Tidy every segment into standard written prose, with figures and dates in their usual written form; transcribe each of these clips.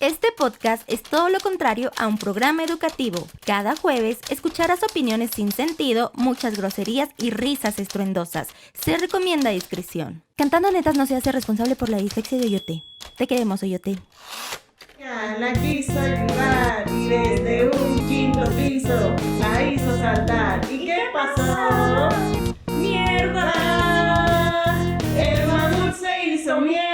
Este podcast es todo lo contrario a un programa educativo. Cada jueves escucharás opiniones sin sentido, muchas groserías y risas estruendosas. Se recomienda discreción. Cantando Netas no se hace responsable por la dislexia de Oyote. Te queremos, Oyote. La quiso ayudar y desde un quinto piso la hizo saltar. ¿Y qué pasó? ¡Mierda! El mamut se hizo mierda.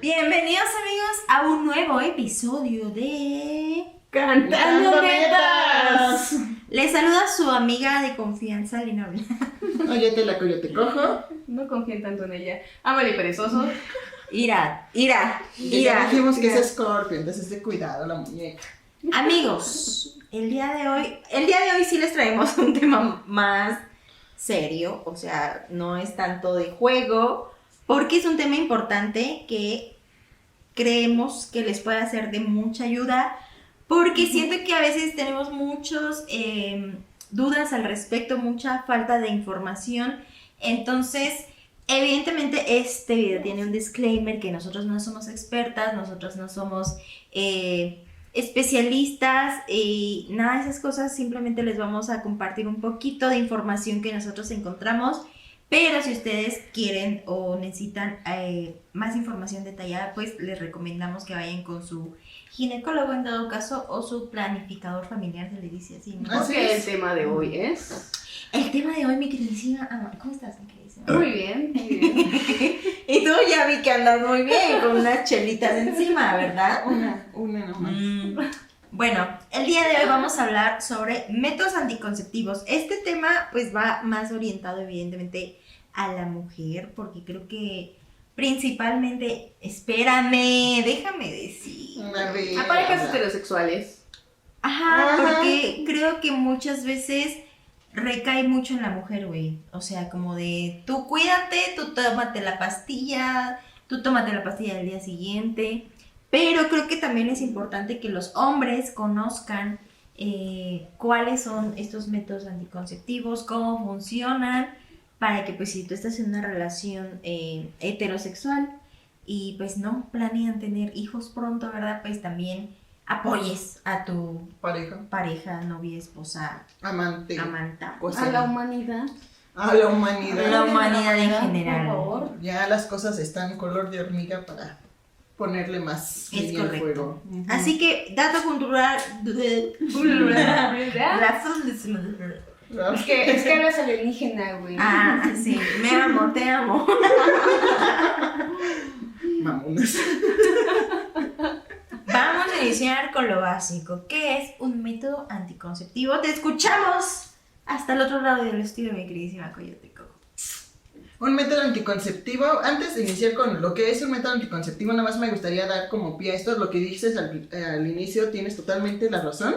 Bienvenidos, amigos, a un nuevo episodio de ¡Cantando Netas! Les saluda su amiga de confianza, Lina Blanca. Óyete la coyote cojo. No confíen tanto en ella. Ámale perezoso. Ira. Y ya dijimos que es Scorpio, entonces de cuidado la muñeca. Amigos, el día de hoy sí les traemos un tema más serio, o sea, no es tanto de juego, porque es un tema importante que creemos que les puede ser de mucha ayuda, porque siento que a veces tenemos muchos dudas al respecto, mucha falta de información. Entonces, evidentemente este video tiene un disclaimer que nosotros no somos expertas, nosotros no somos especialistas y nada de esas cosas. Simplemente les vamos a compartir un poquito de información que nosotros encontramos. Pero si ustedes quieren o necesitan más información detallada, pues les recomendamos que vayan con su ginecólogo en dado caso o su planificador familiar, se le dice así, ¿no? Así es. El tema de hoy es... El tema de hoy, mi queridísima Ama, ¿cómo estás, mi queridísima? Muy bien, muy bien. Y tú ya vi que andas muy bien, con unas chelitas encima, ¿verdad? Una nomás. Bueno, el día de hoy vamos a hablar sobre métodos anticonceptivos. Este tema pues va más orientado evidentemente a la mujer, porque creo que principalmente, espérame, déjame decir. A parejas heterosexuales. Ajá, porque creo que muchas veces recae mucho en la mujer, güey. O sea, como de tú cuídate, tú tómate la pastilla del día siguiente. Pero creo que también es importante que los hombres conozcan cuáles son estos métodos anticonceptivos, cómo funcionan, para que pues si tú estás en una relación heterosexual y pues no planean tener hijos pronto, ¿verdad? Pues también apoyes a tu pareja, novia, esposa, Amante. amanta. Pues, A la humanidad. A la humanidad. La humanidad en general. Por favor. Ya las cosas están color de hormiga para ponerle más Es leña al correcto. fuego. Así que, dato cultural. Es que hablas alienígena, güey. Ah, sí, me amo, te amo. Vámonos. Vamos a iniciar con lo básico. ¿Qué es un método anticonceptivo? Te escuchamos hasta el otro lado del estudio, mi queridísima Coyote Coco. Un método anticonceptivo, antes de iniciar con lo que es un método anticonceptivo, nada más me gustaría dar como pie a esto, lo que dices al inicio, tienes totalmente la razón.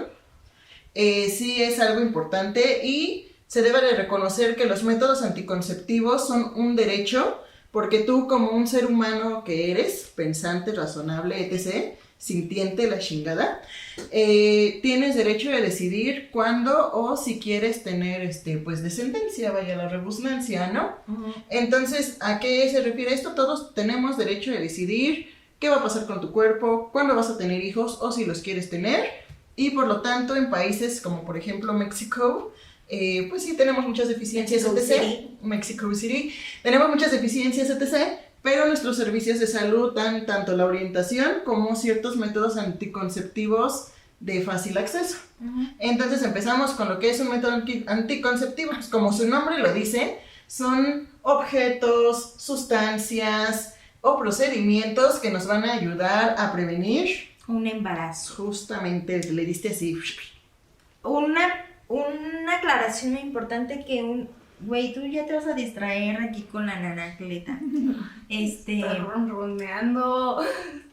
Sí es algo importante y se debe de reconocer que los métodos anticonceptivos son un derecho, porque tú como un ser humano que eres, pensante, razonable, etc., sintiente, la chingada, tienes derecho de decidir cuándo o si quieres tener pues descendencia, vaya la redundancia, ¿no? Uh-huh. Entonces, ¿a qué se refiere esto? Todos tenemos derecho de decidir qué va a pasar con tu cuerpo, cuándo vas a tener hijos o si los quieres tener, y por lo tanto en países como por ejemplo México, pues sí tenemos muchas deficiencias, Mexico City, tenemos muchas deficiencias, etc., pero nuestros servicios de salud dan tanto la orientación como ciertos métodos anticonceptivos de fácil acceso. Uh-huh. Entonces empezamos con lo que es un método anticonceptivo, pues como su nombre lo dice, son objetos, sustancias o procedimientos que nos van a ayudar a prevenir Un embarazo. Justamente, le diste así. Una aclaración muy importante que güey, tú ya te vas a distraer aquí con la nanacleta. Está ronroneando.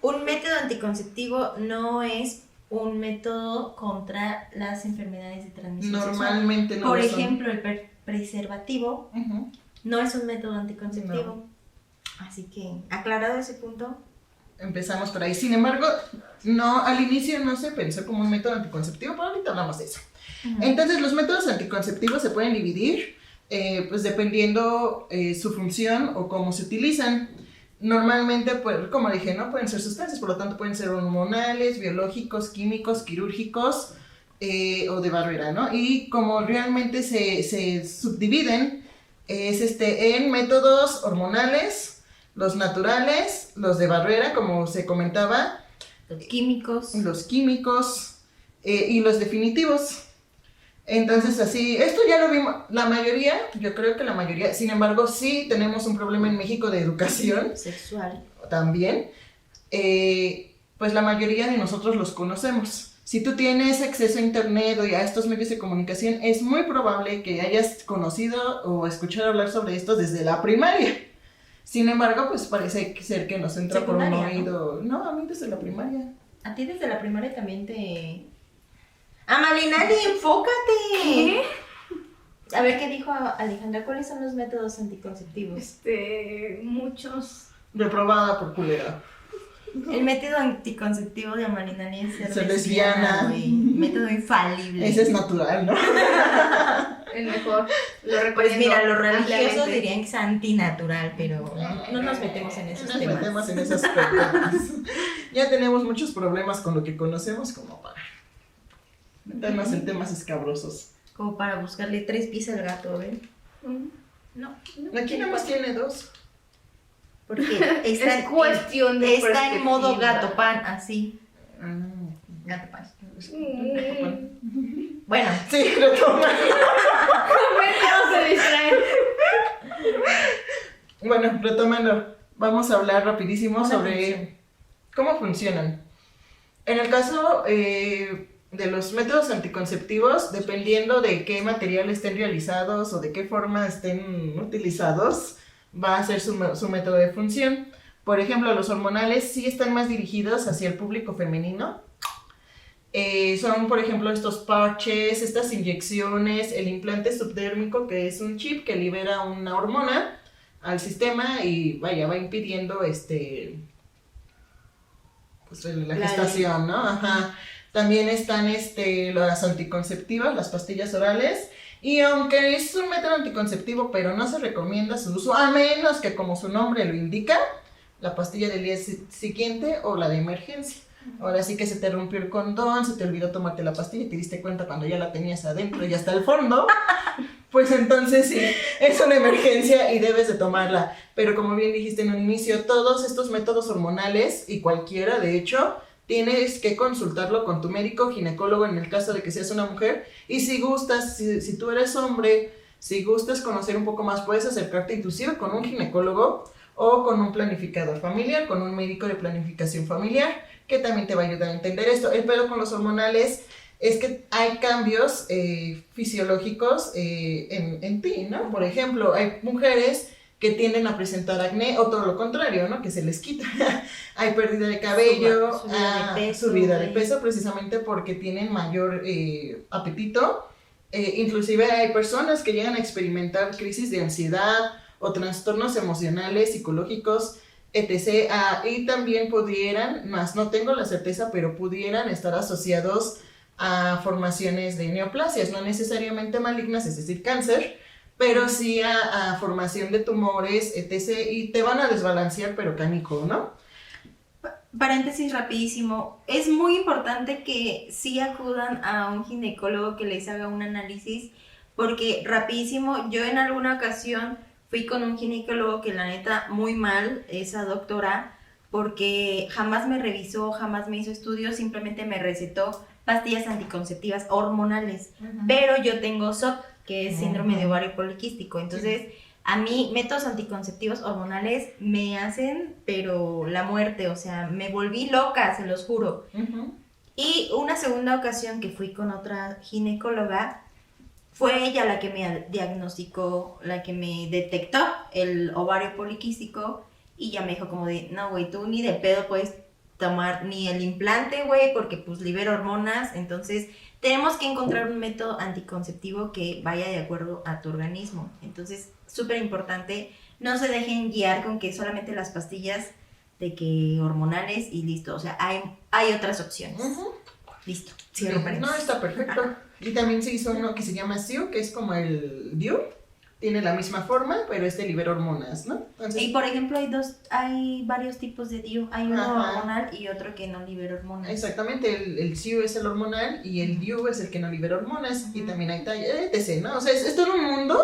Un método anticonceptivo no es un método contra las enfermedades de transmisión Normalmente sexual. no Por lo son. ejemplo, el preservativo Uh-huh. no es un método anticonceptivo. No. Así que, aclarado ese punto. Empezamos por ahí. Sin embargo, no, al inicio no se pensó como un método anticonceptivo, pero ahorita hablamos de eso. Uh-huh. Entonces, los métodos anticonceptivos se pueden dividir, pues dependiendo su función o cómo se utilizan. Normalmente, pues, como dije, no pueden ser sustancias, por lo tanto pueden ser hormonales, biológicos, químicos, quirúrgicos o de barrera, ¿no? Y como realmente se subdividen, es en métodos hormonales, los naturales, los de barrera, como se comentaba, Los químicos. Y los definitivos. Entonces así, esto ya lo vimos, la mayoría, yo creo que la mayoría, sin embargo sí tenemos un problema en México de educación Sexual. también, pues la mayoría de nosotros los conocemos. Si tú tienes acceso a internet o a estos medios de comunicación, es muy probable que hayas conocido o escuchado hablar sobre esto desde la primaria. Sin embargo, pues parece ser que nos entra por un Secundaria, oído. No, a mí desde la primaria. A ti desde la primaria también te... Amalinali, enfócate. ¿Qué? A ver qué dijo Alejandra, ¿cuáles son los métodos anticonceptivos? Muchos. Reprobada por culera. El método anticonceptivo de Amalinali es Ser ser lesbiana. güey. Método infalible. Ese es natural, ¿no? El mejor. Lo recomiendo. Pues mira, los religiosos ampliamente. dirían que es antinatural, pero no nos metemos en esos Nos temas. metemos en esos temas. Ya tenemos muchos problemas con lo que conocemos como para meternos en temas escabrosos. Como para buscarle 3 pies al gato, ¿ven? No. Aquí nada más tiene 2. Porque está, Es cuestión de está en modo perspectiva. gato pan, así. Gato pan. Bueno, Sí, retoma. Bueno, se distraen. Bueno, retomando, vamos a hablar rapidísimo Una sobre cómo funcionan. En el caso de los métodos anticonceptivos, dependiendo de qué material estén realizados o de qué forma estén utilizados, va a ser su método de función. Por ejemplo, los hormonales sí están más dirigidos hacia el público femenino. Son, por ejemplo, estos parches, estas inyecciones, el implante subdérmico, que es un chip que libera una hormona al sistema y vaya, va impidiendo pues la gestación, ¿no? Ajá. También están las anticonceptivas, las pastillas orales. Y aunque es un método anticonceptivo, pero no se recomienda su uso, a menos que, como su nombre lo indica, la pastilla del día siguiente o la de emergencia. Ahora sí que se te rompió el condón, se te olvidó tomarte la pastilla y te diste cuenta cuando ya la tenías adentro y hasta el fondo, pues entonces sí, es una emergencia y debes de tomarla. Pero como bien dijiste en un inicio, todos estos métodos hormonales, y cualquiera de hecho, tienes que consultarlo con tu médico ginecólogo en el caso de que seas una mujer. Y si gustas, si tú eres hombre, si gustas conocer un poco más, puedes acercarte inclusive con un ginecólogo o con un planificador familiar, con un médico de planificación familiar, que también te va a ayudar a entender esto. El pedo con los hormonales es que hay cambios fisiológicos en ti, ¿no? Por ejemplo, hay mujeres que tienden a presentar acné, o todo lo contrario, ¿no? Que se les quita. Hay pérdida de cabello, subida de peso, precisamente porque tienen mayor apetito. Inclusive hay personas que llegan a experimentar crisis de ansiedad o trastornos emocionales, psicológicos, etc. Y también pudieran, más no tengo la certeza, pero pudieran estar asociados a formaciones de neoplasias, no necesariamente malignas, es decir, cáncer, pero sí a formación de tumores, etc. Y te van a desbalancear, pero canico, ¿no? Paréntesis rapidísimo, es muy importante que sí acudan a un ginecólogo que les haga un análisis, porque rapidísimo, yo en alguna ocasión fui con un ginecólogo que la neta muy mal, esa doctora, porque jamás me revisó, jamás me hizo estudios, simplemente me recetó pastillas anticonceptivas hormonales, pero yo tengo SOP, que es síndrome de ovario poliquístico, entonces a mí métodos anticonceptivos hormonales me hacen, pero la muerte, o sea, me volví loca, se los juro. Y una segunda ocasión que fui con otra ginecóloga, fue ella la que me diagnosticó, la que me detectó el ovario poliquístico, y ya me dijo como de, no, güey, tú ni de pedo puedes tomar ni el implante, güey, porque pues libera hormonas, entonces tenemos que encontrar un método anticonceptivo que vaya de acuerdo a tu organismo. Entonces, súper importante, no se dejen guiar con que solamente las pastillas de que hormonales y listo, o sea, hay otras opciones. Listo, cierro paréntesis. No, está perfecto. Y también se hizo uno que se llama SIU, que es como el DIU, tiene la misma forma, pero libera hormonas, ¿no? Entonces, Y por ejemplo hay varios tipos de DIU, hay uno Ajá. hormonal y otro que no libera hormonas. exactamente, el SIU es el hormonal y el DIU es el que no libera hormonas, y también hay talla, etc., ¿no? O sea, es todo un mundo,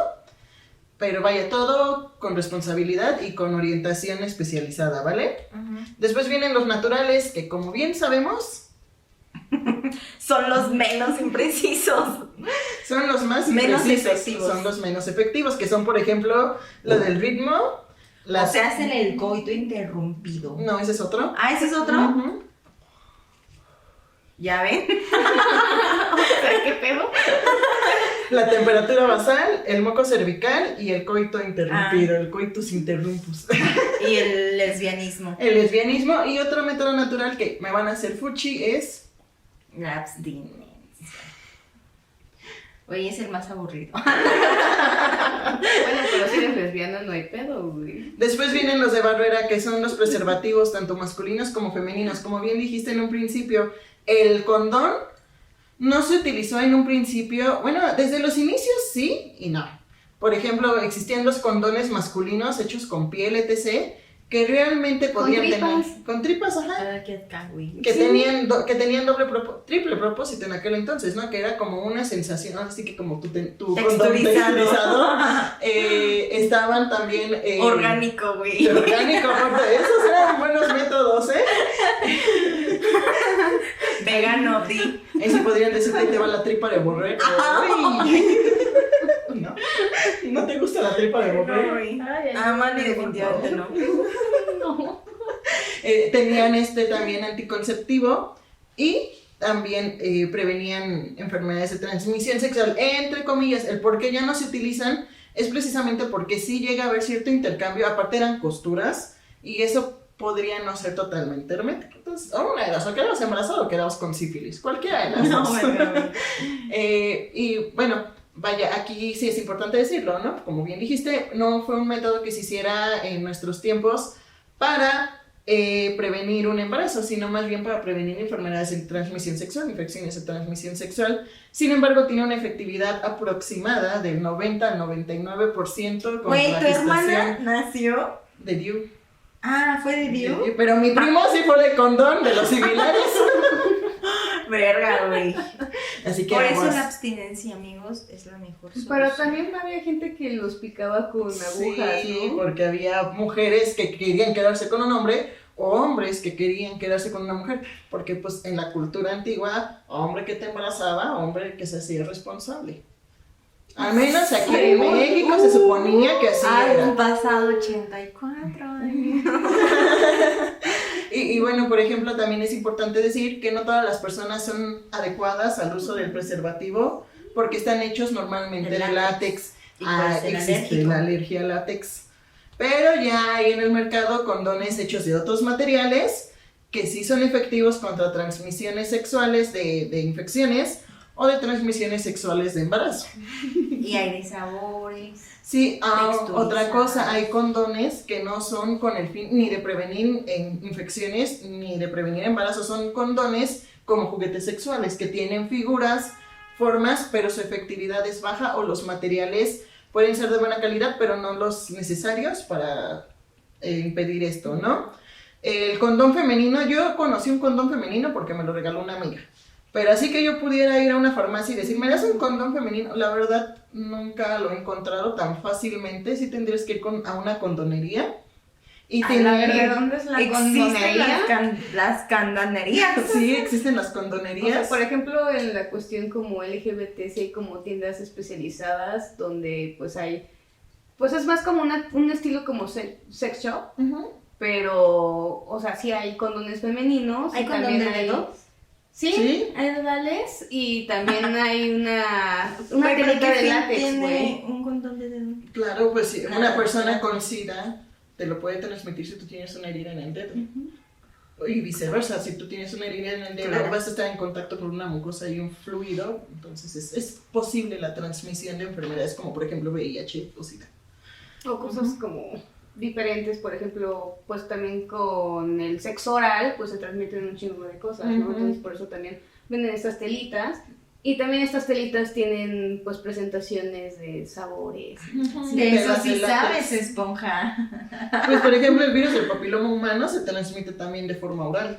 pero vaya, todo con responsabilidad y con orientación especializada, ¿vale? Ujú. Después vienen los naturales, que como bien sabemos, Son los menos imprecisos. son los más Menos imprecisos, efectivos. son los menos efectivos, que son, por ejemplo, lo del ritmo, O sea, hacen el coito interrumpido. No, ese es otro. Ah, ¿ese es otro? Ujú. ¿Ya ven? O sea, ¿qué pedo? La temperatura basal, el moco cervical y el coito interrumpido, el coitus interrumpus. Y el lesbianismo. El lesbianismo, y otro método natural que me van a hacer fuchi es... La abstinencia. Oye, es el más aburrido. Bueno, pero si eres lesbiana no hay pedo, güey. Después vienen los de barrera, que son los preservativos tanto masculinos como femeninos. Como bien dijiste en un principio, el condón no se utilizó en un principio, bueno, desde los inicios sí y no. Por ejemplo, existían los condones masculinos hechos con piel, etc., que realmente Con podían tripas. tener... Con tripas, ajá. Ah, qué acá, güey. Que Sí. tenían, que tenían triple propósito en aquel entonces, ¿no? Que era como una sensación, así que como tu condón texturizado, estaban también... Orgánico, güey. Orgánico, aparte, esos eran buenos métodos, ¿eh? Vegano, di. Ahí sí podrían decir que te va la tripa de borrego. Uy. ¿No? ¿No te gusta la tripa de borrego? güey. Ay, ay, Ah, Mali, ay, definitivamente no. No. Tenían también anticonceptivo y también prevenían enfermedades de transmisión sexual, entre comillas. El por qué ya no se utilizan es precisamente porque sí llega a haber cierto intercambio, aparte eran costuras, y eso podría no ser totalmente hermético. Entonces, o una de las, o quedabas embarazado o quedabas con sífilis, cualquiera de las No, dos. güey. Y bueno, vaya, aquí sí es importante decirlo, ¿no? Como bien dijiste, no fue un método que se hiciera en nuestros tiempos para prevenir un embarazo, sino más bien para prevenir enfermedades de transmisión sexual, infecciones de transmisión sexual. Sin embargo, tiene una efectividad aproximada del 90 al 99% contra Güey, la tu hermana gestación nació. de DIU. Ah, ¿fue de De Dios? DIU. Pero mi primo sí fue de condón, de los similares. Verga, güey. Así que Por eso aguas. la abstinencia, amigos, es la mejor Pero solución. también había gente que los picaba con agujas, Sí, ¿no? porque había mujeres que querían quedarse con un hombre o hombres que querían quedarse con una mujer, porque pues en la cultura antigua, hombre que te embarazaba, hombre que se hacía responsable. Al menos aquí en Sí. México se suponía que así Ay, un era. pasado 84 años. Y bueno, por ejemplo, también es importante decir que no todas las personas son adecuadas al uso del preservativo, porque están hechos normalmente De de látex. Y puede ser Existe alérgico. la alergia al látex. Pero ya hay en el mercado condones hechos de otros materiales que sí son efectivos contra transmisiones sexuales de infecciones o de transmisiones sexuales de embarazo. Y hay de sabores. Sí, Texturizados. otra cosa, hay condones que no son con el fin ni de prevenir infecciones ni de prevenir embarazos, son condones como juguetes sexuales que tienen figuras, formas, pero su efectividad es baja o los materiales pueden ser de buena calidad, pero no los necesarios para impedir esto, ¿no? El condón femenino, yo conocí un condón femenino porque me lo regaló una amiga. Pero así que yo pudiera ir a una farmacia y decir, ¿me das un condón femenino? La verdad, nunca lo he encontrado tan fácilmente. Sí tendrías que ir a una condonería. Y A la verga, tener... ¿dónde es la Existen condonería? las candanerías. Sí, existen las O sea, condonerías. por ejemplo, en la cuestión como LGBT, sí hay como tiendas especializadas donde pues hay, pues es más como un estilo como sex shop, Ujú. pero, o sea, sí hay condones femeninos. ¿Hay y condón también de hay dedo? Sí, Sí. hay dedales y también hay una Güey, pero telita ¿qué de fin látex, tiene güey. un condón de dedo? Claro, pues sí, Claro, una persona claro. con SIDA te lo puede transmitir si tú tienes una herida en el dedo. Y viceversa, si tú tienes una herida en el dedo, Claro. vas a estar en contacto con una mucosa y un fluido, entonces es posible la transmisión de enfermedades como por ejemplo VIH o SIDA. O cosas como diferentes, por ejemplo, pues también con el sexo oral, pues se transmiten un chingo de cosas, ¿no? Ujú. Entonces por eso también venden estas telitas Y también estas telitas tienen pues presentaciones de sabores. De eso las sí de sabes, látex. esponja. Pues por ejemplo el virus del papiloma humano se transmite también de forma oral.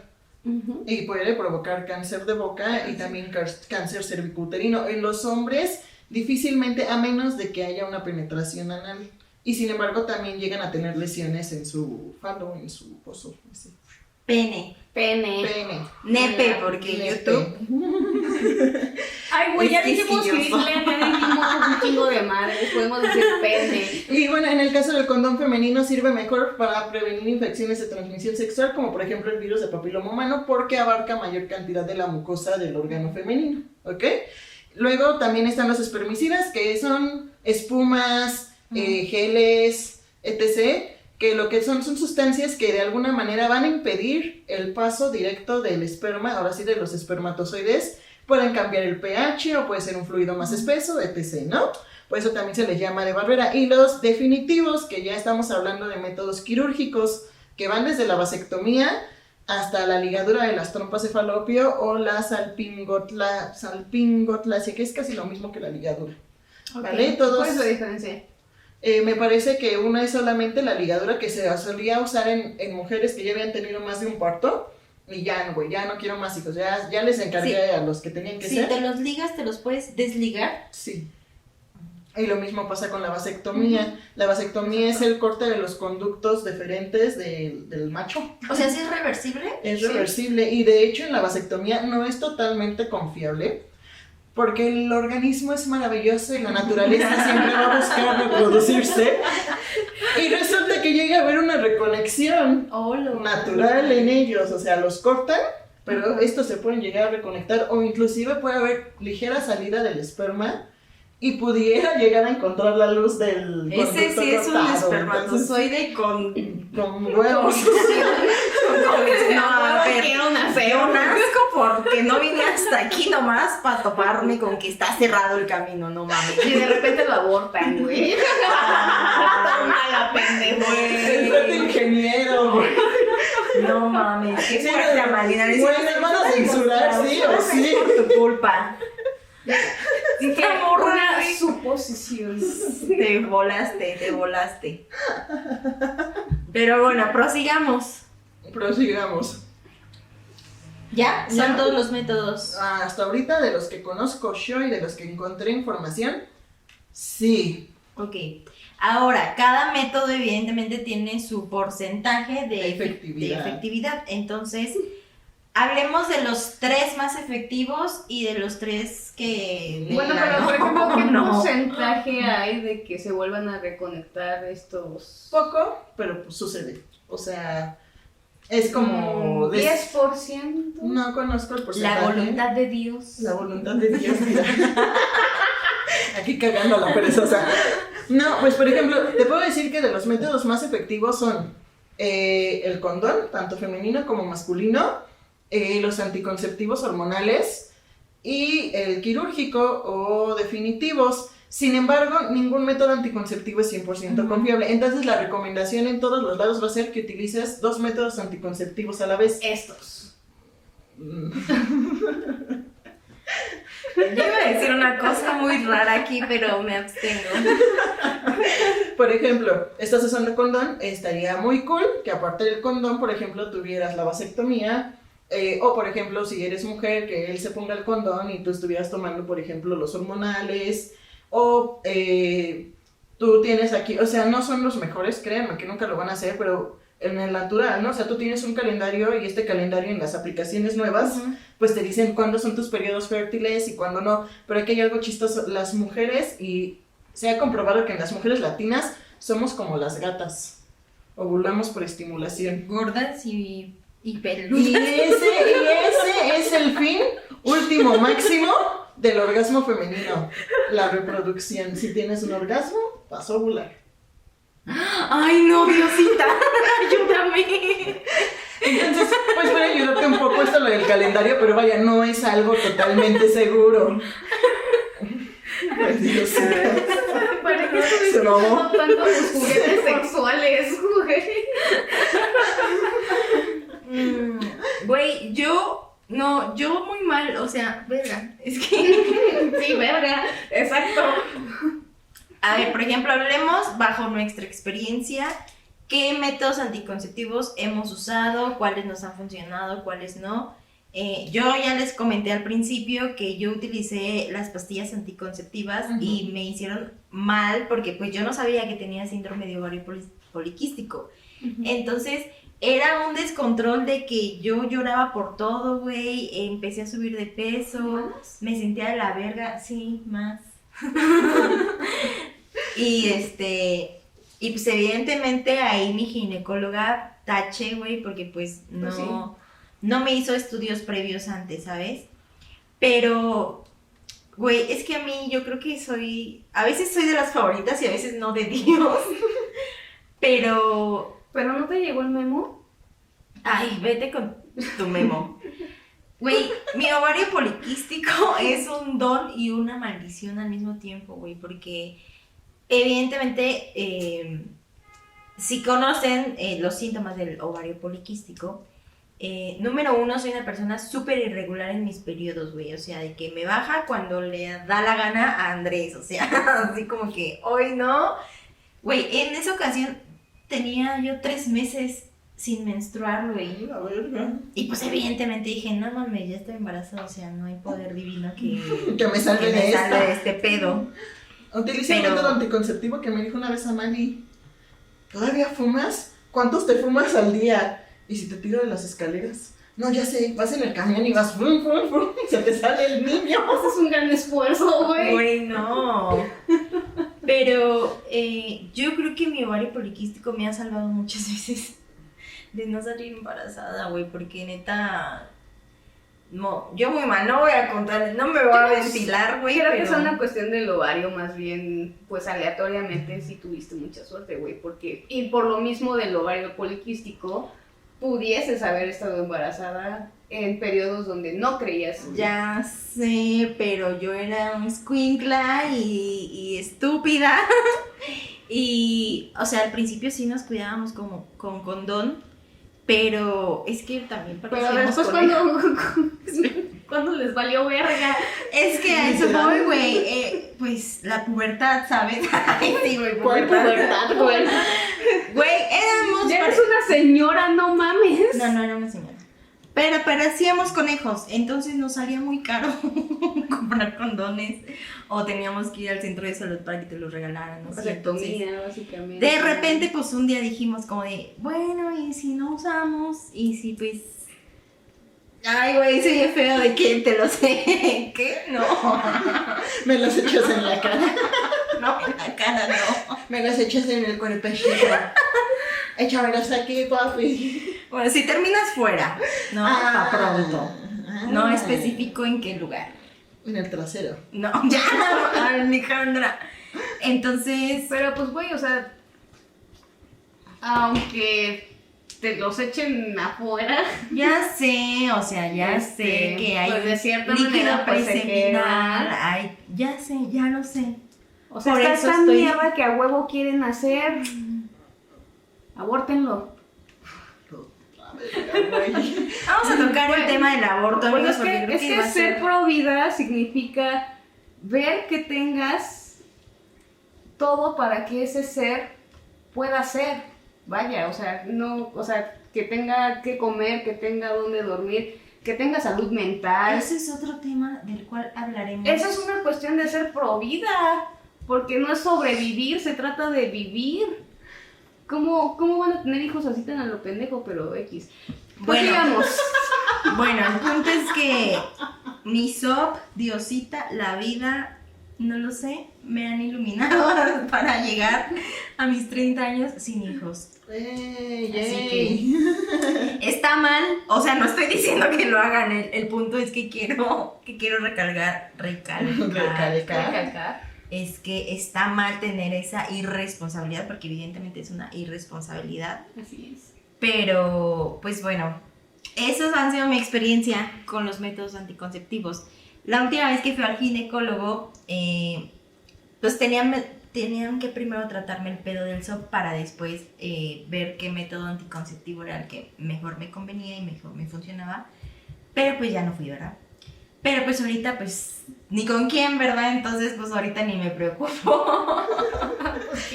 Y puede provocar cáncer de boca y también cáncer cervicuterino. En los hombres, difícilmente, a menos de que haya una penetración anal. Y sin embargo, también llegan a tener lesiones en su falo, en su pozo. Así. Pene. Pene. Nepe, porque Nepe. YouTube. Ay, güey, ya Es dijimos quisquilloso. Hitler, ya dijimos un chingo de madres, podemos decir pene. Y bueno, en el caso del condón femenino sirve mejor para prevenir infecciones de transmisión sexual, como por ejemplo el virus de papiloma humano, porque abarca mayor cantidad de la mucosa del órgano femenino, ¿ok? Luego también están los espermicidas, que son espumas, geles, etc., que lo que son sustancias que de alguna manera van a impedir el paso directo del esperma, ahora sí de los espermatozoides, pueden cambiar el pH o puede ser un fluido más espeso, etc., ¿no? Por eso también se les llama de barrera. Y los definitivos, que ya estamos hablando de métodos quirúrgicos, que van desde la vasectomía hasta la ligadura de las trompas de falopio o la salpingotlasia, que es casi lo mismo que la ligadura. ¿Vale? Todos, ¿Cuál es la diferencia? me parece que una es solamente la ligadura que se solía usar en mujeres que ya habían tenido más de un parto. Y ya, güey, ya no quiero más hijos, ya les encargué a los que tenían que Si ser. te los ligas, te los puedes desligar. Sí. Y lo mismo pasa con la vasectomía. La vasectomía es el corte de los conductos deferentes del macho. O sea, ¿sí es reversible? Es Sí. reversible y de hecho en la vasectomía no es totalmente confiable porque el organismo es maravilloso y la naturaleza siempre va a buscar reproducirse y resulta que llega a haber una reconexión natural en ellos, o sea, los cortan, pero estos se pueden llegar a reconectar o inclusive puede haber ligera salida del esperma y pudiera llegar a encontrar la luz del Ese conducto sí es un cortado. espermatozoide con... Con huevos. No, a ver, Quiero nacer. yo nazco porque no vine hasta aquí nomás para toparme con que está cerrado el camino, no mames. Y de repente lo abortan, güey. Toma la pendejo. Es de ingeniero, güey. No mames, qué Sí, fuerte, Amalina. bueno, van a censurar, sí o sí. Por tu culpa. Dije, morra, una güey. suposición. Te volaste. Pero bueno, prosigamos. Prosigamos. ¿Ya? Son Ya. todos los métodos. Hasta ahorita, de los que conozco yo y de los que encontré información, sí. Ok. Ahora, cada método evidentemente tiene su porcentaje de Efectividad. efectividad. Entonces, hablemos de los 3 más efectivos y de los 3 que... Bueno, de pero la- por ejemplo, ¿qué no. porcentaje hay de que se vuelvan a reconectar estos? Poco, pero pues sucede. O sea, es como... 10%. No conozco el porcentaje. La voluntad de Dios. La voluntad de Dios, mira. Aquí cagando a la perezosa. No, pues por ejemplo, te puedo decir que de los métodos más efectivos son el condón, tanto femenino como masculino, los anticonceptivos hormonales y el quirúrgico o definitivos. Sin embargo, ningún método anticonceptivo es 100% confiable. Entonces, la recomendación en todos los lados va a ser que utilices 2 métodos anticonceptivos a la vez. Estos. Yo iba a decir una cosa muy rara aquí, pero me abstengo. Por ejemplo, estás usando condón, estaría muy cool que aparte del condón, por ejemplo, tuvieras la vasectomía, o por ejemplo, si eres mujer, que él se ponga el condón y tú estuvieras tomando, por ejemplo, los hormonales, o tú tienes aquí, o sea, no son los mejores, créanme que nunca lo van a hacer, pero en el natural, ¿no? O sea, tú tienes un calendario y este calendario en las aplicaciones nuevas, pues te dicen cuándo son tus periodos fértiles y cuándo no, pero aquí hay algo chistoso, las mujeres, y se ha comprobado que en las mujeres latinas somos como las gatas, ovulamos por estimulación. Gordas y Y peludas. ese es el fin último máximo del orgasmo femenino, la reproducción. Si tienes un orgasmo, vas a ovular. Ay, no, Diosita, ayúdame. Entonces, pues puede ayudarte un poco esto lo del calendario, pero vaya, no es algo totalmente seguro. Ay, Diosita. ¿Para qué Se estuviste mamó. usando tanto los juguetes sexuales, güey? Güey, yo No, yo muy mal, o sea, verga, es que... Sí, verga, exacto. A ver, por ejemplo, hablemos bajo nuestra experiencia, qué métodos anticonceptivos hemos usado, cuáles nos han funcionado, cuáles no. Yo ya les comenté al principio que yo utilicé las pastillas anticonceptivas y me hicieron mal porque pues yo no sabía que tenía síndrome de ovario poliquístico. Entonces era un descontrol de que yo lloraba por todo, güey, empecé a subir de peso, ¿Más? me sentía de la verga, sí, más. Y y pues evidentemente ahí mi ginecóloga tache, güey, porque pues no, Pues sí. no me hizo estudios previos antes, ¿sabes? Pero, güey, es que a mí yo creo que a veces soy de las favoritas y a veces no de Dios, pero, ¿Pero no te llegó el memo? ay, vete con tu memo. Güey, mi ovario poliquístico es un don y una maldición al mismo tiempo, güey, porque evidentemente, si conocen los síntomas del ovario poliquístico, número uno, soy una persona súper irregular en mis periodos, güey, o sea, de que me baja cuando le da la gana a Andrés, o sea, así como que hoy no. Güey, en esa ocasión tenía yo 3 meses sin menstruar, güey. La verga. Y pues evidentemente dije, no mames, ya estoy embarazada, o sea, no hay poder divino Que me salve de salve de esta. este pedo. Utilicé Pero- el método anticonceptivo que me dijo una vez Amani. ¿Todavía fumas? ¿Cuántos te fumas al día? ¿Y si te tiro de las escaleras? No, ya sé, vas en el camión y vas frum, frum, frum, y se te sale el niño. Ese es un gran esfuerzo, güey. Güey, no. Pero yo creo que mi ovario poliquístico me ha salvado muchas veces de no salir embarazada, güey, porque neta... No, yo muy mal, no voy a contar, no me voy a ventilar, güey, Creo que pero... es una cuestión del ovario, más bien, pues aleatoriamente sí tuviste mucha suerte, güey, porque, y por lo mismo del ovario poliquístico, pudieses haber estado embarazada en periodos donde no creías. Ya sé, pero yo era un escuincla y estúpida. Y, o sea, al principio sí nos cuidábamos como con condón, pero es que también Pero parecíamos después conejos. cuando les valió verga. Es que a eso voy, güey. Pues la pubertad, ¿sabes? Ay, sí, güey, ¿Cuál pubertad. pubertad, güey? Güey, éramos... Ya eres una señora, no mames. No, no era una señora. Pero parecíamos conejos, entonces nos salía muy caro comprar condones o teníamos que ir al centro de salud para que te los regalaran, ¿no? Sí, entonces, Vasectomía, básicamente. de repente, pues un día dijimos como de, bueno, ¿y si no usamos? Y si pues... Ay, güey, se ve feo de que te lo sé. ¿Qué? No. Me los echas en la cara. No, en la cara no. Me los echas en el cuerpecito. Échamelos aquí, papi. Bueno, si terminas fuera, ¿no? Ah. Pa' pronto. Ah. No especifico en qué lugar. En el trasero. No, ya no, Alejandra. Entonces, Pero pues, güey, o sea, aunque te los echen afuera, ya sé, o sea, ya sé que hay pues de cierta líquido manera pues se preseminal, queda. ay, ya sé, ya lo sé. O sea, Por está eso esta estoy- mierda que a huevo quieren hacer. Abórtenlo. Vamos a tocar el Bueno, tema del aborto, Pues amigos, es porque que, creo es que que va a ser ser... pro vida significa ver que tengas todo para que ese ser pueda ser. Vaya, o sea, no, o sea, que tenga que comer, que tenga dónde dormir, que tenga salud mental. Ese es otro tema del cual hablaremos. Eso es una cuestión de ser pro vida, porque no es sobrevivir, se trata de vivir. ¿Cómo van a tener hijos así tan a lo pendejo, pero X? Pues Bueno. digamos, Bueno, el punto es que mi SOP, Diosita, la vida, no lo sé, me han iluminado para llegar a mis 30 años sin hijos. Ey, Así ey. Está mal, o sea, no estoy diciendo que lo hagan, el punto es que quiero recalcar, recalcar. es que está mal tener esa irresponsabilidad, porque evidentemente es una irresponsabilidad. Así es. Pero, pues bueno, esas han sido mi experiencia con los métodos anticonceptivos. La última vez que fui al ginecólogo, pues tenían que primero tratarme el pedo del SOP para después ver qué método anticonceptivo era el que mejor me convenía y mejor me funcionaba. pero pues ya no fui, ¿verdad? Pero pues ahorita pues ni con quién, ¿verdad? Entonces pues ahorita ni me preocupo.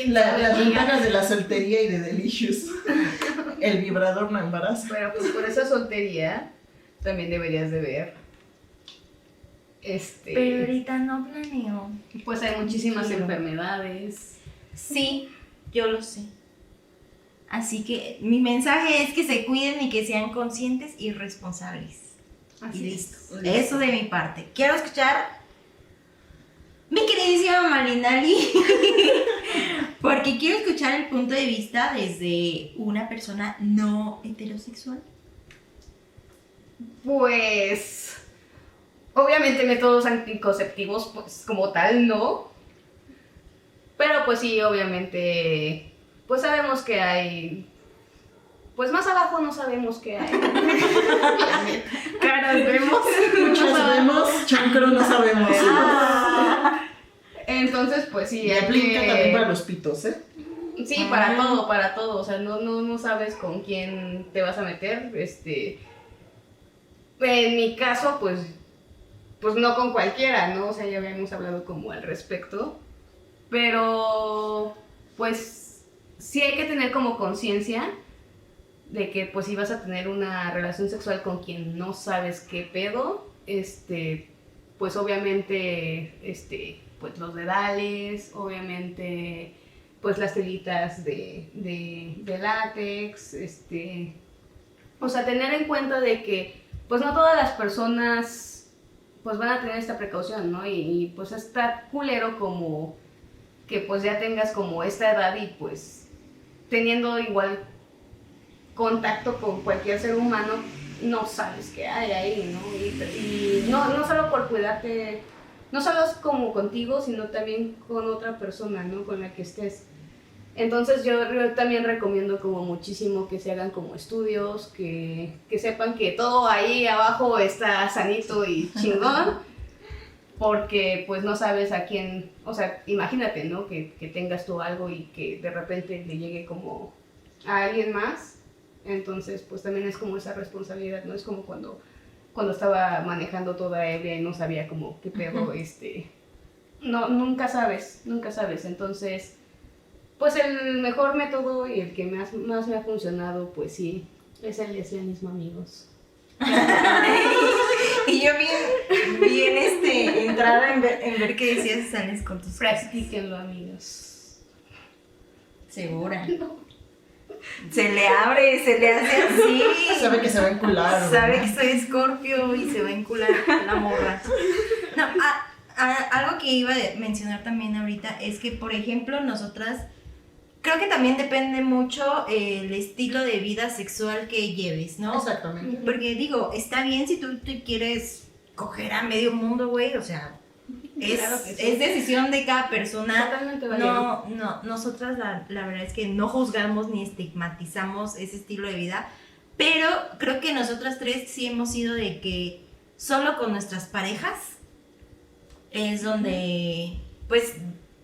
Las ventajas de la soltería y de Delicious. El vibrador no embaraza. Pero pues por esa soltería también deberías de ver. Pero ahorita no planeo. Pues hay muchísimas Quiero. enfermedades. Sí, yo lo sé. Así que mi mensaje es que se cuiden y que sean conscientes y responsables. Así Y es. listo. Eso de mi parte. Quiero escuchar mi queridísima Malinali. Porque quiero escuchar el punto de vista desde una persona no heterosexual. Pues obviamente métodos anticonceptivos pues como tal no, pero pues sí, obviamente pues sabemos que hay, pues más abajo no sabemos qué hay. Caras vemos. Muchos vemos, chancro no sabemos. Entonces pues sí, Y hay aplica que- también para los pitos, ¿eh? Sí, para todo, o sea, no sabes con quién te vas a meter, en mi caso, pues no con cualquiera, ¿no? O sea, ya habíamos hablado como al respecto, pero pues sí hay que tener como conciencia de que pues si vas a tener una relación sexual con quien no sabes qué pedo, pues obviamente, pues los dedales, obviamente pues las telitas de látex, o sea, tener en cuenta de que pues no todas las personas pues van a tener esta precaución, ¿no? Y pues está culero como que pues ya tengas como esta edad y pues teniendo igual contacto con cualquier ser humano, no sabes qué hay ahí, ¿no? Y no solo por cuidarte, no solo es como contigo, sino también con otra persona, ¿no? Con la que estés. Entonces yo también recomiendo como muchísimo que se hagan como estudios, que sepan que todo ahí abajo está sanito y chingón, porque pues no sabes a quién, o sea, imagínate, ¿no? Que tengas tú algo y que de repente le llegue como a alguien más, entonces pues también es como esa responsabilidad, ¿no? Es como cuando estaba manejando toda ebria y no sabía como qué pedo, no, nunca sabes, entonces pues el mejor método y el que más me ha funcionado, pues sí, es el lesbianismo, amigos. Y yo bien entrada en ver qué decías, sales con tus cosas. Practíquenlo, amigos. Segura. Se le abre, se le hace así. Sabe que se va a encular. ¿no? Sabe que soy Escorpio y se va a encular la morra. No, algo que iba a mencionar también ahorita es que, por ejemplo, nosotras, creo que también depende mucho el estilo de vida sexual que lleves, ¿no? Exactamente. Porque digo, está bien si tú quieres coger a medio mundo, güey, o sea, Claro que sí. es decisión de cada persona. Totalmente válido. No, nosotras la verdad es que no juzgamos ni estigmatizamos ese estilo de vida, pero creo que nosotras tres sí hemos sido de que solo con nuestras parejas es donde, pues,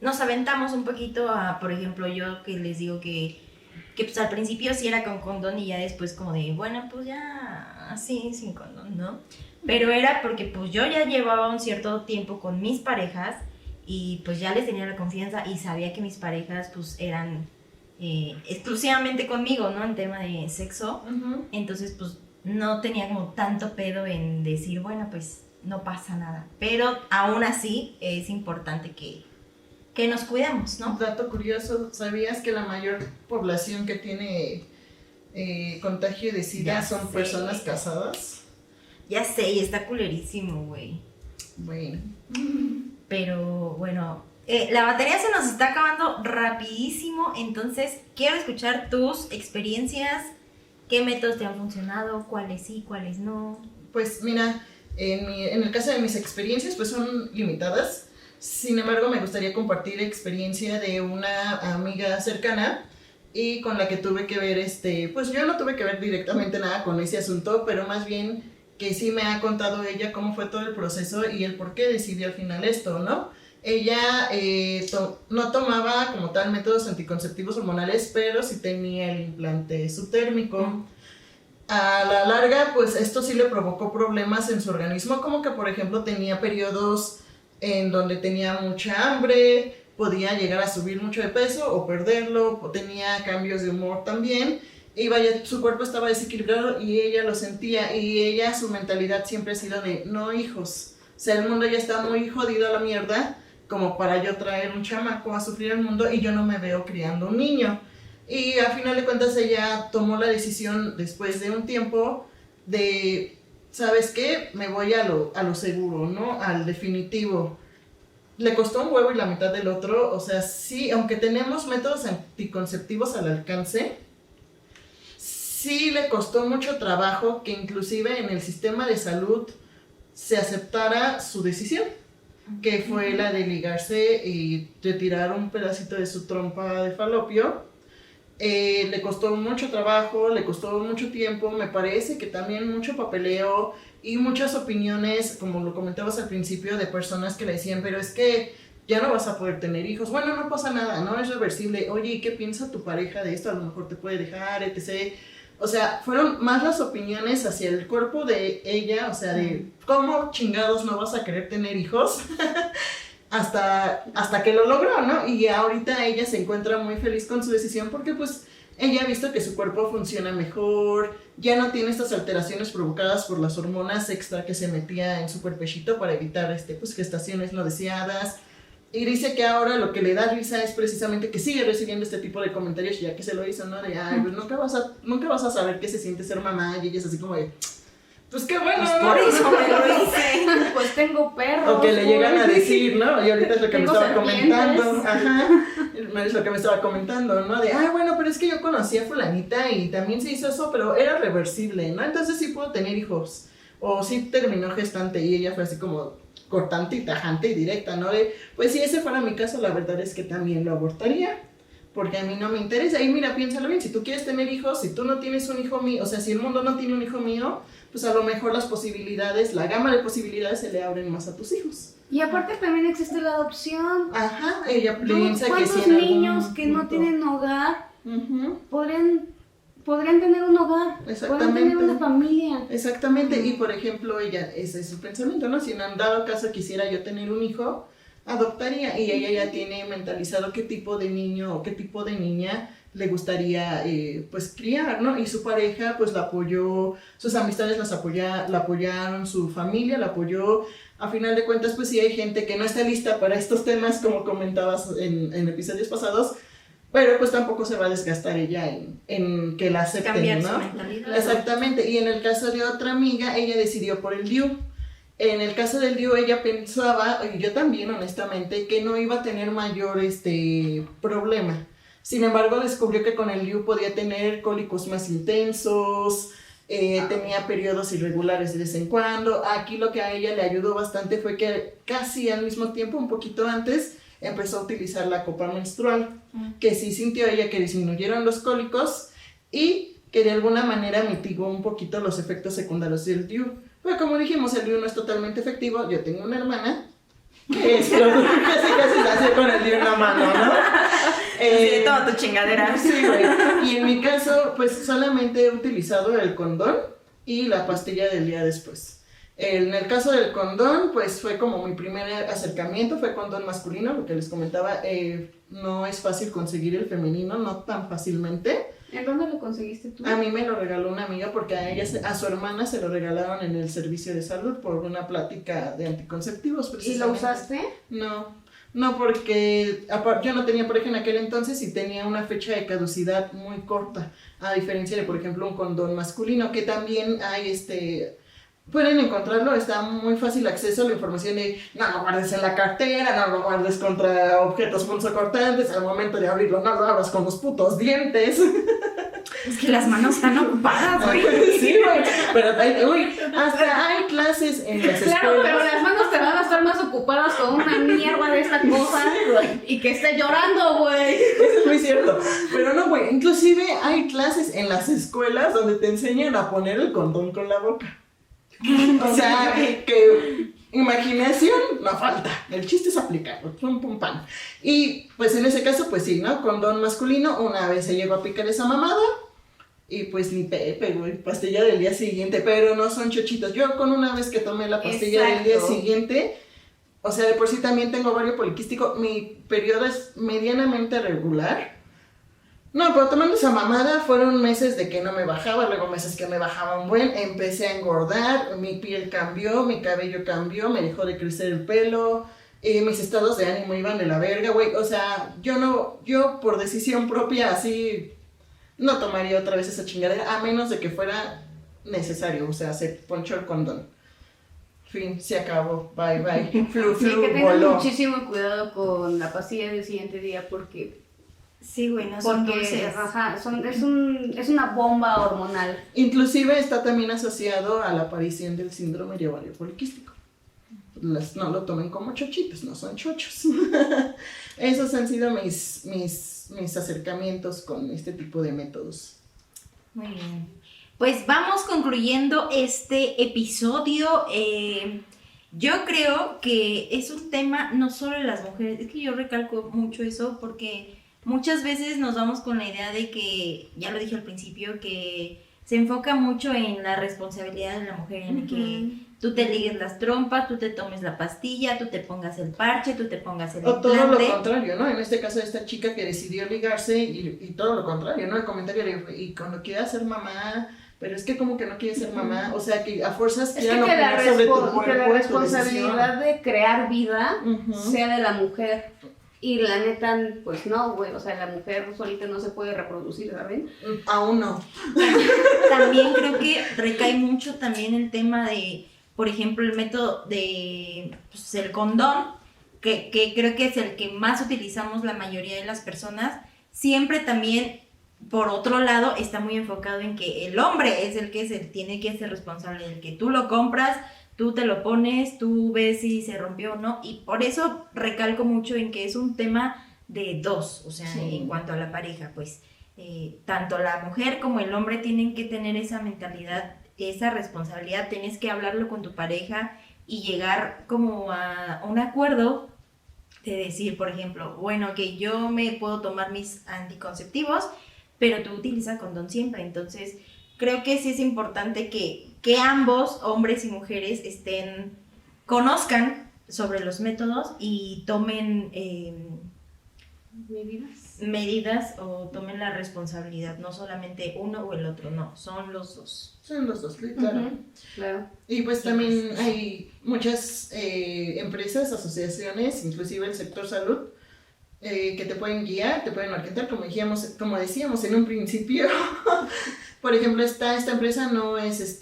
nos aventamos un poquito a, por ejemplo, yo que les digo que pues al principio sí era con condón y ya después como de, bueno, pues ya así, sin condón, ¿no? Pero era porque pues yo ya llevaba un cierto tiempo con mis parejas y pues ya les tenía la confianza y sabía que mis parejas pues eran exclusivamente conmigo, ¿no? En tema de sexo. Ujú. Entonces pues no tenía como tanto pedo en decir, bueno, pues no pasa nada. Pero aún así es importante que nos cuidemos, Un ¿no? dato curioso, ¿sabías que la mayor población que tiene contagio de SIDA Ya son sé. personas casadas? Ya sé, y está culerísimo, güey. Bueno. Pero bueno, la batería se nos está acabando rapidísimo, entonces quiero escuchar tus experiencias, qué métodos te han funcionado, cuáles sí, cuáles no. Pues mira, en el caso de mis experiencias pues son limitadas. Sin embargo, me gustaría compartir experiencia de una amiga cercana y con la que tuve que ver, pues yo no tuve que ver directamente nada con ese asunto, pero más bien que sí me ha contado ella cómo fue todo el proceso y el por qué decidió al final esto, ¿no? Ella no tomaba como tal métodos anticonceptivos hormonales, pero sí tenía el implante subtérmico. A la larga, pues esto sí le provocó problemas en su organismo, como que por ejemplo tenía periodos en donde tenía mucha hambre, podía llegar a subir mucho de peso o perderlo, o tenía cambios de humor también, y vaya, su cuerpo estaba desequilibrado y ella lo sentía, y ella, su mentalidad siempre ha sido de no hijos, o sea, el mundo ya está muy jodido a la mierda, como para yo traer un chamaco a sufrir el mundo y yo no me veo criando un niño. Y al final de cuentas ella tomó la decisión después de un tiempo de, ¿sabes qué? Me voy a lo seguro, ¿no? Al definitivo. Le costó un huevo y la mitad del otro, o sea, sí, aunque tenemos métodos anticonceptivos al alcance, sí le costó mucho trabajo que inclusive en el sistema de salud se aceptara su decisión, que fue la de ligarse y retirar un pedacito de su trompa de falopio. Le costó mucho trabajo, le costó mucho tiempo, me parece que también mucho papeleo y muchas opiniones, como lo comentabas al principio, de personas que le decían, pero es que ya no vas a poder tener hijos, bueno, no pasa nada, no es reversible, oye, ¿y qué piensa tu pareja de esto? A lo mejor te puede dejar, etc. O sea, fueron más las opiniones hacia el cuerpo de ella, o sea, de cómo chingados no vas a querer tener hijos. hasta que lo logró, ¿no? Y ahorita ella se encuentra muy feliz con su decisión porque pues ella ha visto que su cuerpo funciona mejor, ya no tiene estas alteraciones provocadas por las hormonas extra que se metía en su cuerpecito para evitar pues gestaciones no deseadas. Y dice que ahora lo que le da risa es precisamente que sigue recibiendo este tipo de comentarios ya que se lo hizo, ¿no? De, ay, pues nunca vas a saber qué se siente ser mamá, y ella es así como de, pues qué bueno, pues ¿no? por eso me lo dice. Pues tengo perros. O que le llegan a decir, ¿no? Y ahorita es lo que me Tengo estaba comentando. serpientes. Ajá. Es lo que me estaba comentando, ¿no? De, ay, bueno, pero es que yo conocí a fulanita y también se hizo eso, pero era reversible, ¿no? Entonces sí pudo tener hijos. O sí terminó gestante y ella fue así como cortante y tajante y directa, ¿no? De, pues si ese fuera mi caso, la verdad es que también lo abortaría. Porque a mí no me interesa. Y mira, piénsalo bien, si tú quieres tener hijos, si tú no tienes un hijo mío, o sea, si el mundo no tiene un hijo mío, pues a lo mejor las posibilidades, la gama de posibilidades se le abren más a tus hijos. Y aparte también existe la adopción. Ajá, ella piensa que ¿Cuántos si en niños algún que no punto- tienen hogar Ujú, podrían tener un hogar? Podrían exactamente. tener una familia. Exactamente, y por ejemplo, ella, ese es su pensamiento, ¿no? Si en dado caso quisiera yo tener un hijo, adoptaría, y ella ya tiene mentalizado qué tipo de niño o qué tipo de niña le gustaría pues criar, ¿no? Y su pareja pues la apoyó, sus amistades la apoyaron, su familia la apoyó. A final de cuentas pues sí hay gente que no está lista para estos temas como comentabas en episodios pasados, pero pues tampoco se va a desgastar ella en que la acepten, Cambiar su ¿no? mentalidad. Exactamente, y en el caso de otra amiga, ella decidió por el DIU. En el caso del DIU, ella pensaba, y yo también honestamente, que no iba a tener mayor problema. Sin embargo, descubrió que con el DIU podía tener cólicos más intensos, tenía periodos irregulares de vez en cuando. Aquí lo que a ella le ayudó bastante fue que casi al mismo tiempo, un poquito antes, empezó a utilizar la copa menstrual, que sí sintió ella que disminuyeron los cólicos y que de alguna manera mitigó un poquito los efectos secundarios del DIU. Pero como dijimos, el DIU no es totalmente efectivo. Yo tengo una hermana que es casi nació con el DIU en la mano, ¿no? Sí, toma tu chingadera. Sí, güey. Y en mi caso, pues solamente he utilizado el condón y la pastilla del día después. En el caso del condón, pues fue como mi primer acercamiento, fue condón masculino, lo que les comentaba, no es fácil conseguir el femenino, no tan fácilmente. ¿En dónde lo conseguiste tú? A mí me lo regaló una amiga porque a su hermana se lo regalaron en el servicio de salud por una plática de anticonceptivos. ¿Y lo usaste? No, porque yo no tenía pareja en aquel entonces y tenía una fecha de caducidad muy corta, a diferencia de, por ejemplo, un condón masculino, que también hay pueden encontrarlo, está muy fácil acceso a la información de no lo guardes en la cartera, no lo guardes contra objetos punzocortantes, al momento de abrirlo no lo abras con los putos dientes. Es que las manos están ocupadas, güey. Sí, güey, pero hasta hay clases en las Claro, escuelas. pero las manos te van a estar más ocupadas con una mierda de esta cosa Sí, güey. y que esté llorando, güey. Eso es muy cierto, pero no, güey, inclusive hay clases en las escuelas donde te enseñan a poner el condón con la boca. O sea, que imaginación no falta, el chiste es aplicarlo, pum pum pam. Y pues en ese caso, pues sí, ¿no? Condón masculino, una vez se llegó a picar esa mamada, Y pues ni Pepe, güey, pastilla del día siguiente, pero no son chochitos. Yo con una vez que tomé la pastilla del día Exacto. siguiente, o sea, de por sí también tengo ovario poliquístico, mi periodo es medianamente regular. No, pero tomando esa mamada fueron meses de que no me bajaba, luego meses que me bajaba un buen, empecé a engordar, mi piel cambió, mi cabello cambió, me dejó de crecer el pelo, mis estados de ánimo iban de la verga, güey, o sea, yo por decisión propia así no tomaría otra vez esa chingadera, a menos de que fuera necesario, o sea, se ponchó el condón. Fin, se acabó, bye, bye, flu, Sí, flu, que tengan voló. muchísimo cuidado con la pastilla del siguiente día porque Sí, güey, no son porque dulces. ajá, es una bomba hormonal. Inclusive está también asociado a la aparición del síndrome de ovario poliquístico. No lo tomen como chochitos, no son chochos. Esos han sido mis acercamientos con este tipo de métodos. Muy bien. Pues vamos concluyendo este episodio. Yo creo que es un tema no solo de las mujeres, es que yo recalco mucho eso porque muchas veces nos vamos con la idea de que, ya lo dije al principio, que se enfoca mucho en la responsabilidad de la mujer, en que tú te ligues las trompas, tú te tomes la pastilla, tú te pongas el parche, tú te pongas el O todo lo implante. contrario, ¿no? En este caso, esta chica que decidió ligarse y todo lo contrario, ¿no? El comentario de, y cuando quiera ser mamá, pero es que como que no quiere ser mamá, o sea, que a fuerzas Es que, quieran opinar sobre tu cuerpo, que la tu responsabilidad de crear vida decisión. sea de la mujer. Y la neta, pues no, güey, o sea, la mujer solita no se puede reproducir, ¿saben? Aún no. También creo que recae mucho también el tema de, por ejemplo, el método de pues, el condón, que creo que es el que más utilizamos la mayoría de las personas. Siempre también, por otro lado, está muy enfocado en que el hombre es el que tiene que ser responsable, el que tú lo compras, tú te lo pones, tú ves si se rompió o no, y por eso recalco mucho en que es un tema de dos, o sea, Sí. en cuanto a la pareja, pues tanto la mujer como el hombre tienen que tener esa mentalidad, esa responsabilidad, tienes que hablarlo con tu pareja y llegar como a un acuerdo de decir, por ejemplo, bueno, que yo me puedo tomar mis anticonceptivos, pero tú utilizas condón siempre, entonces creo que sí es importante que ambos, hombres y mujeres, conozcan sobre los métodos y tomen medidas o tomen la responsabilidad, no solamente uno o el otro, no, son los dos. Son los dos, claro. Ujú, claro. Y pues Sí, también pues, hay muchas empresas, asociaciones, inclusive el sector salud, que te pueden guiar, te pueden orientar, como decíamos en un principio. Por ejemplo, esta empresa no es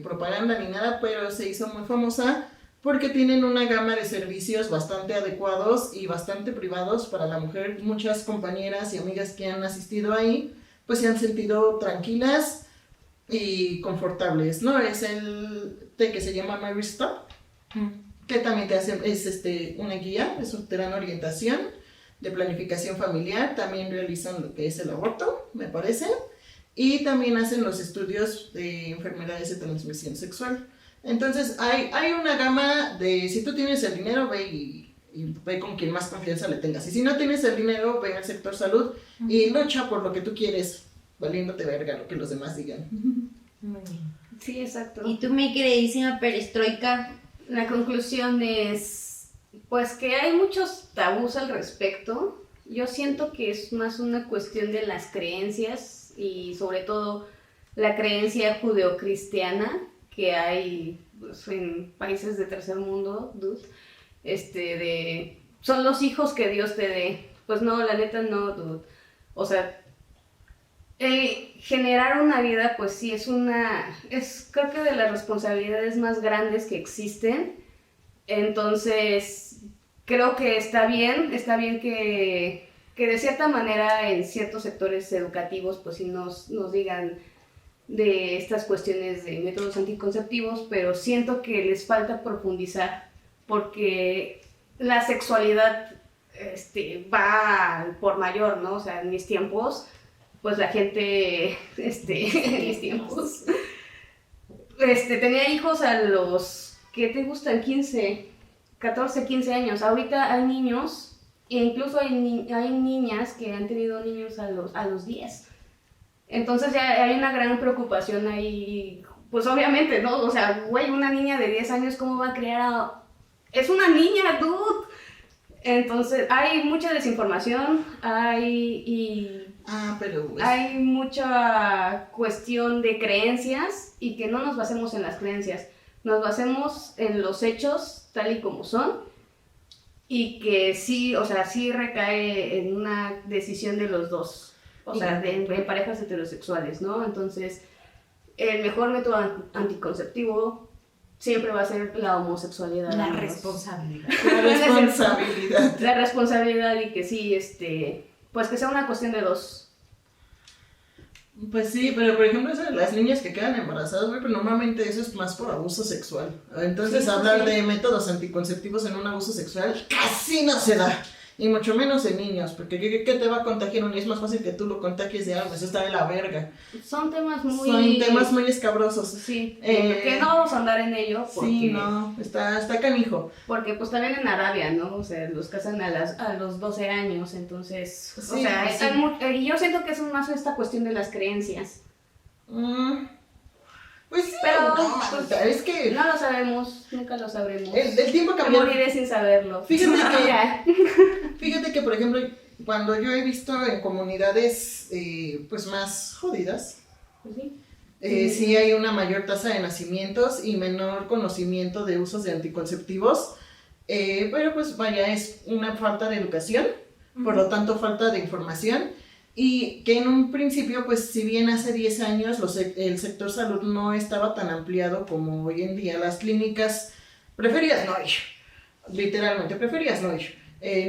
propaganda ni nada, pero se hizo muy famosa porque tienen una gama de servicios bastante adecuados y bastante privados para la mujer. Muchas compañeras y amigas que han asistido ahí, pues se han sentido tranquilas y confortables, ¿no? Es el té que se llama Mary Stop, que también te hacen, es una guía, te dan orientación de planificación familiar, también realizan lo que es el aborto, me parece, y también hacen los estudios de enfermedades de transmisión sexual. Entonces hay una gama de, si tú tienes el dinero, ve y ve con quien más confianza le tengas, y si no tienes el dinero, ve al sector salud y lucha por lo que tú quieres, valiéndote verga lo que los demás digan. Muy bien. Sí, exacto. Y tú, mi queridísima perestroika, La conclusión es, pues que hay muchos tabús al respecto. Yo siento que es más una cuestión de las creencias y sobre todo la creencia judeocristiana que hay pues, en países de tercer mundo, dude, son los hijos que Dios te dé. Pues no, la neta no, dude. O sea, generar una vida, pues sí, es creo que de las responsabilidades más grandes que existen. Entonces, creo que está bien que de cierta manera en ciertos sectores educativos, pues sí nos digan de estas cuestiones de métodos anticonceptivos, pero siento que les falta profundizar, porque la sexualidad va por mayor, ¿no? O sea, en mis tiempos, pues la gente, en mis tiempos, tenía hijos a los, ¿qué te gustan? 14, 15 años. Ahorita hay niños, e incluso hay niñas que han tenido niños a los 10. Entonces ya hay una gran preocupación ahí, pues obviamente, ¿no? O sea, güey, una niña de 10 años, ¿cómo va a criar a...? Es una niña, dude. Entonces, hay mucha desinformación, pero pues, hay mucha cuestión de creencias y que no nos basemos en las creencias, nos basemos en los hechos tal y como son y que sí, o sea, sí recae en una decisión de los dos, o sea, de parejas heterosexuales, ¿no? Entonces, el mejor método anticonceptivo siempre va a ser la homosexualidad. La responsabilidad. la responsabilidad. La responsabilidad y que sí, pues que sea una cuestión de dos. Pues sí, pero por ejemplo, eso de las niñas que quedan embarazadas, güey, pero normalmente eso es más por abuso sexual. Entonces, Sí, hablar sí. de métodos anticonceptivos en un abuso sexual casi no se da. Y mucho menos en niños, porque ¿qué te va a contagiar un niño? Es más fácil que tú lo contagies de algo, eso está de la verga. Son temas muy... Son temas muy escabrosos. Sí, que no vamos a andar en ello porque... Sí, no, está canijo. Porque pues también en Arabia, ¿no? O sea, los casan a los 12 años, entonces... o Sí, sea, sí. y yo siento que es más esta cuestión de las creencias. Pues sí, Pero no, pues, manita, es que no lo sabemos, nunca lo sabremos. el tiempo Me cambió. moriré sin saberlo. Fíjate que, por ejemplo, cuando yo he visto en comunidades pues más jodidas, Pues sí. sí hay una mayor tasa de nacimientos y menor conocimiento de usos de anticonceptivos, pero pues vaya, es una falta de educación, por lo tanto falta de información, y que en un principio, pues si bien hace 10 años el sector salud no estaba tan ampliado como hoy en día, las clínicas preferías no ir, literalmente preferías no ir.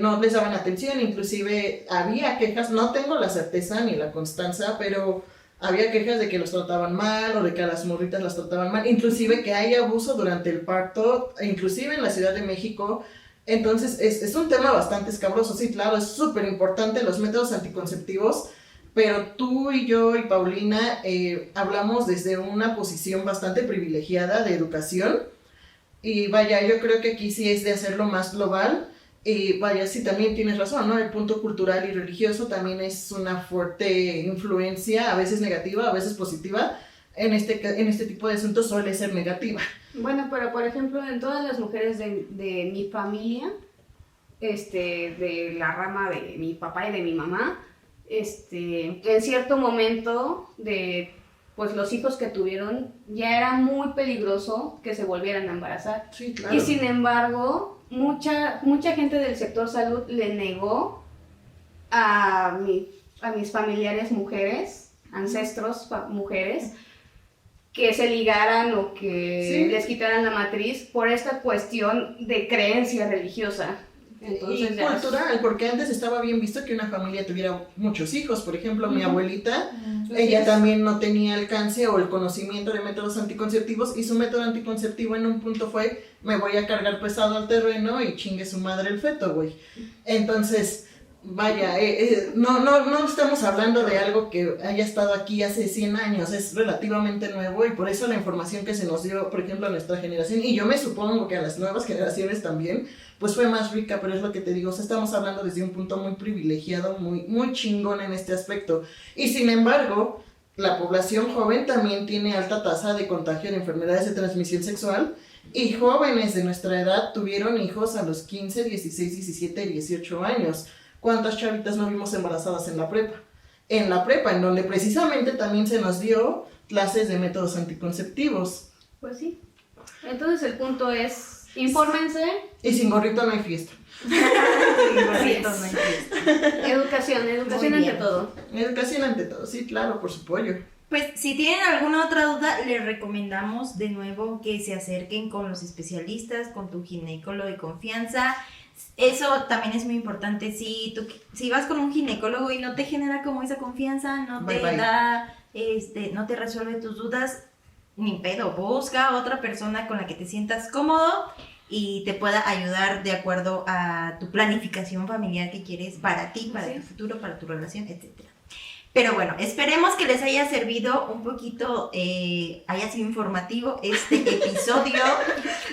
No les daban atención, inclusive había quejas, no tengo la certeza ni la constancia, pero había quejas de que los trataban mal o de que a las morritas las trataban mal, inclusive que hay abuso durante el parto, inclusive en la Ciudad de México. Entonces es un tema bastante escabroso, sí, claro, es súper importante los métodos anticonceptivos, pero tú y yo y Paulina hablamos desde una posición bastante privilegiada de educación, y vaya, yo creo que aquí sí es de hacerlo más global. Y vaya, sí, también tienes razón, ¿no? El punto cultural y religioso también es una fuerte influencia, a veces negativa, a veces positiva. En este tipo de asuntos suele ser negativa. Bueno, pero por ejemplo, en todas las mujeres de mi familia, de la rama de mi papá y de mi mamá, en cierto momento de pues los hijos que tuvieron, ya era muy peligroso que se volvieran a embarazar. Sí, claro. Y sin embargo, mucha gente del sector salud le negó a mis familiares mujeres, ancestros mujeres, que se ligaran o que Sí. les quitaran la matriz por esta cuestión de creencia religiosa. Entonces y ya cultural, porque antes estaba bien visto que una familia tuviera muchos hijos. Por ejemplo, mi abuelita, Así ella es. también no tenía alcance o el conocimiento de métodos anticonceptivos, y su método anticonceptivo en un punto fue: me voy a cargar pesado al terreno y chingue su madre el feto, güey. Entonces, vaya, no estamos hablando de algo que haya estado aquí hace 100 años, es relativamente nuevo, y por eso la información que se nos dio, por ejemplo, a nuestra generación, y yo me supongo que a las nuevas generaciones también, pues fue más rica. Pero es lo que te digo, o sea, estamos hablando desde un punto muy privilegiado, muy, muy chingón en este aspecto. Y sin embargo, la población joven también tiene alta tasa de contagio de enfermedades de transmisión sexual, y jóvenes de nuestra edad tuvieron hijos a los 15, 16, 17, 18 años. ¿Cuántas chavitas no vimos embarazadas en la prepa? En la prepa, en donde precisamente también se nos dio clases de métodos anticonceptivos. Pues sí. Entonces el punto es, infórmense, Y sin gorrito no hay fiesta. Gorritos, no hay fiesta. educación Muy ante bien. todo. Educación ante todo, sí, claro, por su pollo. Pues si tienen alguna otra duda, les recomendamos de nuevo que se acerquen con los especialistas, con tu ginecólogo de confianza. Eso también es muy importante. Si vas con un ginecólogo y no te genera como esa confianza, no te Bye, bye. da, no te resuelve tus dudas, ni pedo, busca a otra persona con la que te sientas cómodo y te pueda ayudar de acuerdo a tu planificación familiar que quieres para ti, para Sí. tu futuro, para tu relación, etcétera. Pero bueno, esperemos que les haya servido un poquito, haya sido informativo este episodio.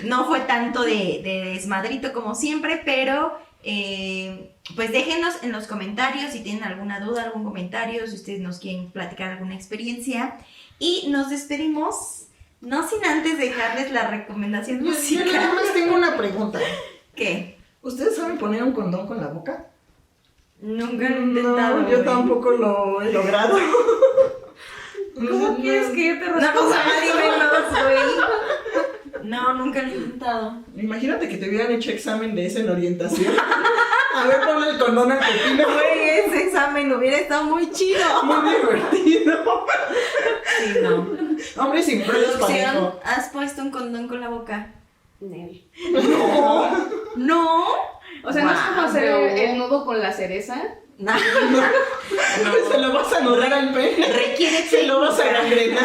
No fue tanto de desmadrito como siempre, pero Pues déjenos en los comentarios si tienen alguna duda, algún comentario, si ustedes nos quieren platicar alguna experiencia. Y nos despedimos, no sin antes dejarles la recomendación Yo musical. nada más tengo una pregunta. ¿Qué? ¿Ustedes saben poner un condón con la boca? Nunca lo he intentado. No, yo güey. tampoco lo he logrado. ¿Cómo quieres que yo te No, pues responda? dime menos, güey. No, nunca lo he intentado. Imagínate que te hubieran hecho examen de eso en orientación. A ver, ponle el condón al pepino. Güey, ese examen hubiera estado muy chido. Muy divertido. Sí, no. Hombre sin pruebas Producción, parejo. ¿has puesto un condón con la boca? Nel. No. No. O sea, no es como Guau, hacer no. el nudo con la cereza. No. Se lo vas a anudar al pene. Requiere Se lo vas a técnica. gangrenar.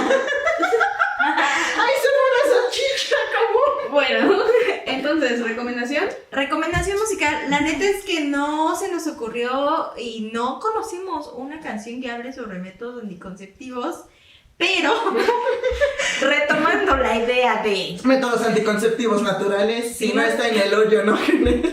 ¡Ay, se fue una salchicha! ¡Acabó! Bueno, entonces, ¿recomendación? Recomendación musical. La neta es que no se nos ocurrió y no conocimos una canción que hable sobre métodos anticonceptivos. Pero, retomando la idea de... Métodos anticonceptivos naturales. Si Sí, no no. está en el hoyo, no genera.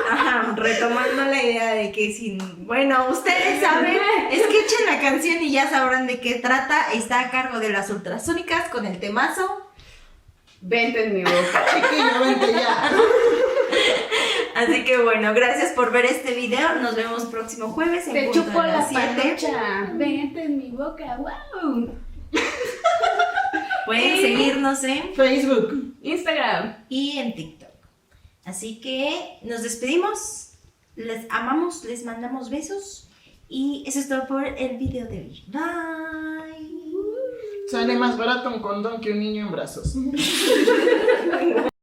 Ajá, retomando la idea de que si... Bueno, ustedes saben, escuchen la canción y ya sabrán de qué trata. Está a cargo de las Ultrasónicas con el temazo. Vente en mi boca. Chiquillo, vente ya. Así que bueno, gracias por ver este video. Nos vemos próximo jueves en Te punto chupo de la las 7. panocha. Vente en mi boca. ¡Wow! Pueden Sí. seguirnos en Facebook. Instagram. y en TikTok. Así que nos despedimos. Les amamos, les mandamos besos. Y eso es todo por el video de hoy. Bye. Sale más barato un condón que un niño en brazos.